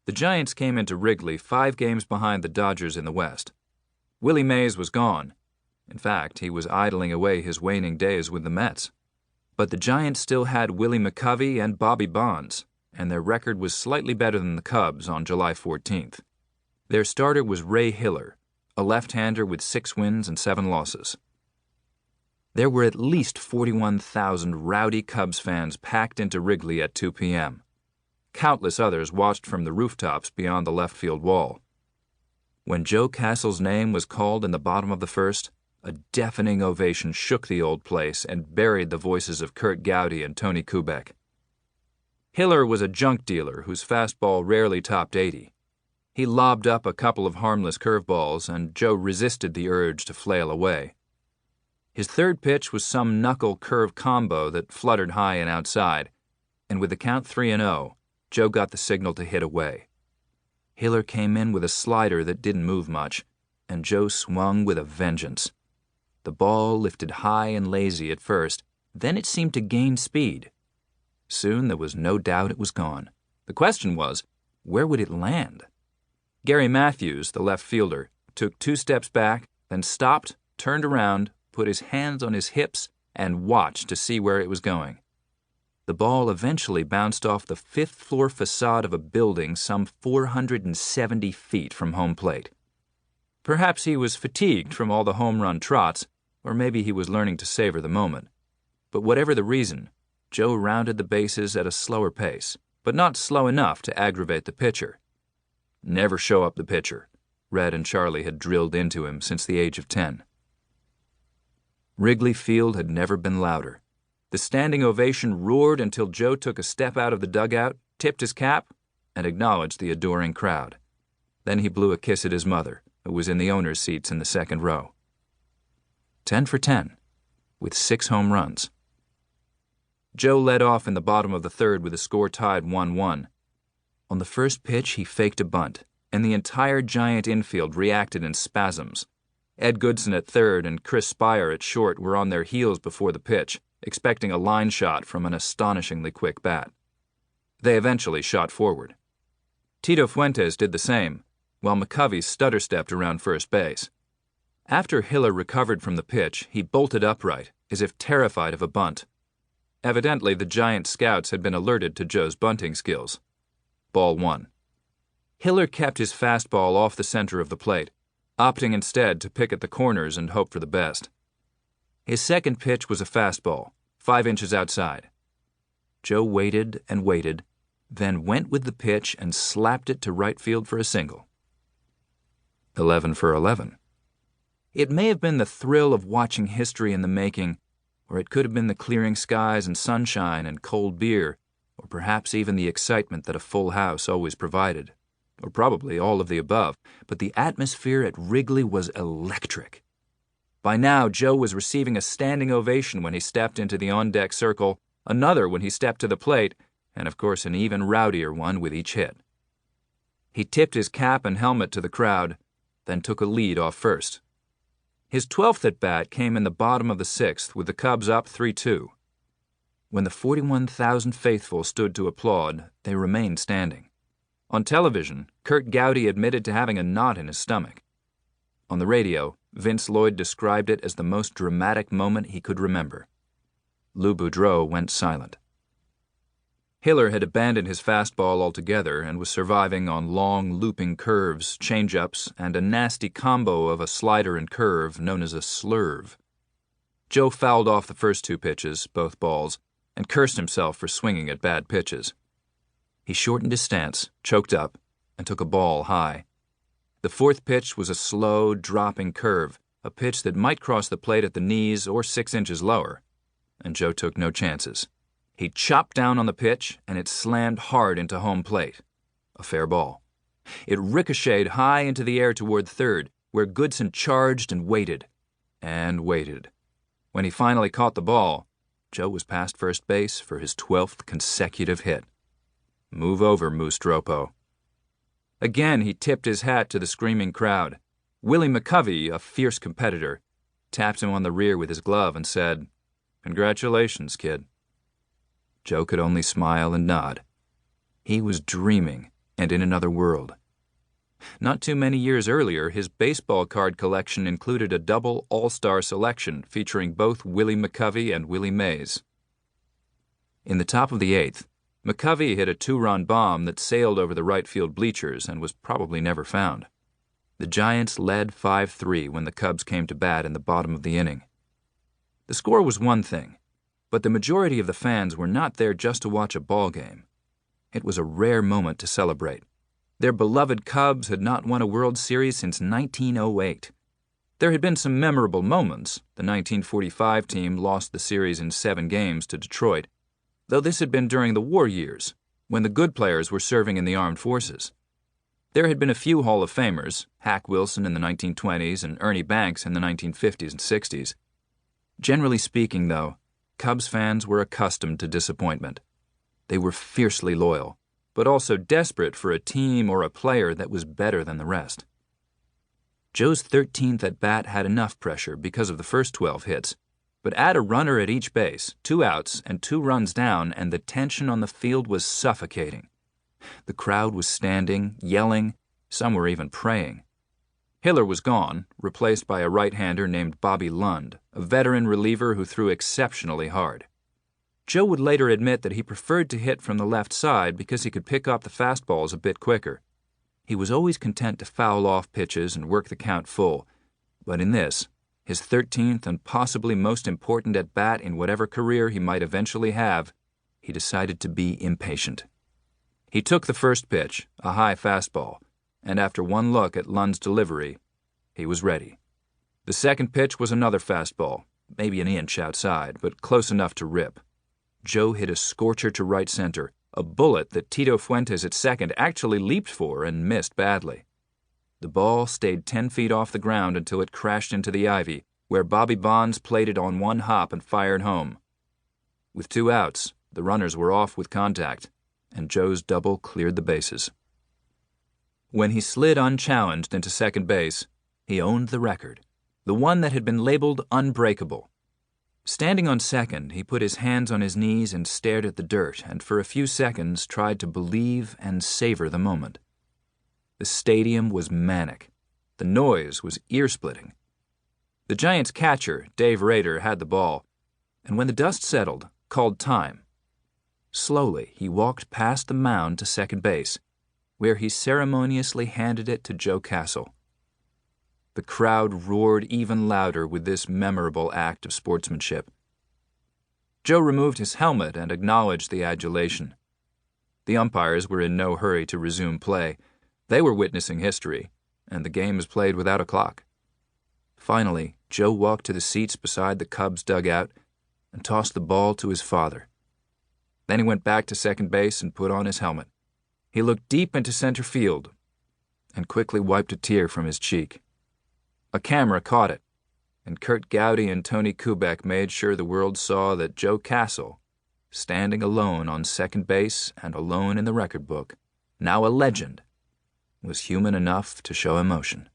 The Giants came into Wrigley 5 games behind the Dodgers in the West. Willie Mays was gone. In fact, he was idling away his waning days with the Mets. But the Giants still had Willie McCovey and Bobby Bonds, and their record was slightly better than the Cubs on July 14th. Their starter was Ray Hiller, a left-hander with 6 wins and 7 losses. There were at least 41,000 rowdy Cubs fans packed into Wrigley at 2 p.m. Countless others watched from the rooftops beyond the left field wall. When Joe Castle's name was called in the bottom of the first, a deafening ovation shook the old place and buried the voices of Curt Gowdy and Tony Kubek. Hiller was a junk dealer whose fastball rarely topped 80. He lobbed up a couple of harmless curveballs, and Joe resisted the urge to flail away. His third pitch was some knuckle-curve combo that fluttered high and outside, and with the count 3-0, Joe got the signal to hit away. Hiller came in with a slider that didn't move much, and Joe swung with a vengeance. The ball lifted high and lazy at first, then it seemed to gain speed. Soon there was no doubt it was gone. The question was, where would it land? Gary Matthews, the left fielder, took 2 steps back, then stopped, turned around, put his hands on his hips, and watched to see where it was going. The ball eventually bounced off the 5th-floor facade of a building some 470 feet from home plate. Perhaps he was fatigued from all the home run trots, or maybe he was learning to savor the moment. But whatever the reason, Joe rounded the bases at a slower pace, but not slow enough to aggravate the pitcher. Never show up the pitcher, Red and Charlie had drilled into him since the age of 10. Wrigley Field had never been louder. The standing ovation roared until Joe took a step out of the dugout, tipped his cap, and acknowledged the adoring crowd. Then he blew a kiss at his mother, who was in the owner's seats in the second row. 10 for 10, with 6 home runs. Joe led off in the bottom of the third with the score tied 1-1. On the first pitch, he faked a bunt, and the entire Giant infield reacted in spasms. Ed Goodson at third and Chris Spire at short were on their heels before the pitch, expecting a line shot from an astonishingly quick bat. They eventually shot forward. Tito Fuentes did the same, while McCovey stutter-stepped around first base. After Hiller recovered from the pitch, he bolted upright, as if terrified of a bunt. Evidently, the Giant scouts had been alerted to Joe's bunting skills. Ball 1. Hiller kept his fastball off the center of the plate, opting instead to pick at the corners and hope for the best. His second pitch was a fastball, 5 inches outside. Joe waited and waited, then went with the pitch and slapped it to right field for a single. 11 for 11. It may have been the thrill of watching history in the making, or it could have been the clearing skies and sunshine and cold beer, or perhaps even the excitement that a full house always provided, or probably all of the above, but the atmosphere at Wrigley was electric. By now, Joe was receiving a standing ovation when he stepped into the on-deck circle, another when he stepped to the plate, and of course an even rowdier one with each hit. He tipped his cap and helmet to the crowd, then took a lead off first. His 12th at-bat came in the bottom of the 6th with the Cubs up 3-2. When the 41,000 faithful stood to applaud, they remained standing. On television, Curt Gowdy admitted to having a knot in his stomach. On the radio, Vince Lloyd described it as the most dramatic moment he could remember. Lou Boudreau went silent. Hiller had abandoned his fastball altogether and was surviving on long, looping curves, change-ups, and a nasty combo of a slider and curve known as a slurve. Joe fouled off the first 2 pitches, both balls, and cursed himself for swinging at bad pitches. He shortened his stance, choked up, and took a ball high. The 4th pitch was a slow, dropping curve, a pitch that might cross the plate at the knees or 6 inches lower, and Joe took no chances. He chopped down on the pitch, and it slammed hard into home plate. A fair ball. It ricocheted high into the air toward third, where Goodson charged and waited. And waited. When he finally caught the ball, Joe was past first base for his 12th consecutive hit. Move over, Moose Dropo. Again, he tipped his hat to the screaming crowd. Willie McCovey, a fierce competitor, tapped him on the rear with his glove and said, "Congratulations, kid." Joe could only smile and nod. He was dreaming, and in another world. Not too many years earlier, his baseball card collection included a double all-star selection featuring both Willie McCovey and Willie Mays. In the top of the eighth, McCovey hit a two-run bomb that sailed over the right field bleachers and was probably never found. The Giants led 5-3 when the Cubs came to bat in the bottom of the inning. The score was one thing, but the majority of the fans were not there just to watch a ball game. It was a rare moment to celebrate. Their beloved Cubs had not won a World Series since 1908. There had been some memorable moments. The 1945 team lost the series in 7 games to Detroit, though this had been during the war years, when the good players were serving in the armed forces. There had been a few Hall of Famers, Hack Wilson in the 1920s and Ernie Banks in the 1950s and 60s. Generally speaking, though, Cubs fans were accustomed to disappointment. They were fiercely loyal, but also desperate for a team or a player that was better than the rest. Joe's 13th at-bat had enough pressure because of the first 12 hits, but add a runner at each base, 2 outs, and 2 runs down, and the tension on the field was suffocating. The crowd was standing, yelling, some were even praying. Hiller was gone, replaced by a right-hander named Bobby Lund, a veteran reliever who threw exceptionally hard. Joe would later admit that he preferred to hit from the left side because he could pick up the fastballs a bit quicker. He was always content to foul off pitches and work the count full, but in this, his 13th and possibly most important at-bat in whatever career he might eventually have, he decided to be impatient. He took the first pitch, a high fastball, and after one look at Lund's delivery, he was ready. The second pitch was another fastball, maybe an inch outside, but close enough to rip. Joe hit a scorcher to right center, a bullet that Tito Fuentes at second actually leaped for and missed badly. The ball stayed 10 feet off the ground until it crashed into the ivy, where Bobby Bonds played it on one hop and fired home. With 2 outs, the runners were off with contact, and Joe's double cleared the bases. When he slid unchallenged into second base, he owned the record, the one that had been labeled unbreakable. Standing on second, he put his hands on his knees and stared at the dirt, and for a few seconds tried to believe and savor the moment. The stadium was manic. The noise was ear-splitting. The Giants' catcher, Dave Rader, had the ball, and when the dust settled, called time. Slowly, he walked past the mound to second base, where he ceremoniously handed it to Joe Castle. The crowd roared even louder with this memorable act of sportsmanship. Joe removed his helmet and acknowledged the adulation. The umpires were in no hurry to resume play. They were witnessing history, and the game was played without a clock. Finally, Joe walked to the seats beside the Cubs' dugout and tossed the ball to his father. Then he went back to second base and put on his helmet. He looked deep into center field and quickly wiped a tear from his cheek. A camera caught it, and Kurt Gowdy and Tony Kubek made sure the world saw that Joe Castle, standing alone on second base and alone in the record book, now a legend, was human enough to show emotion.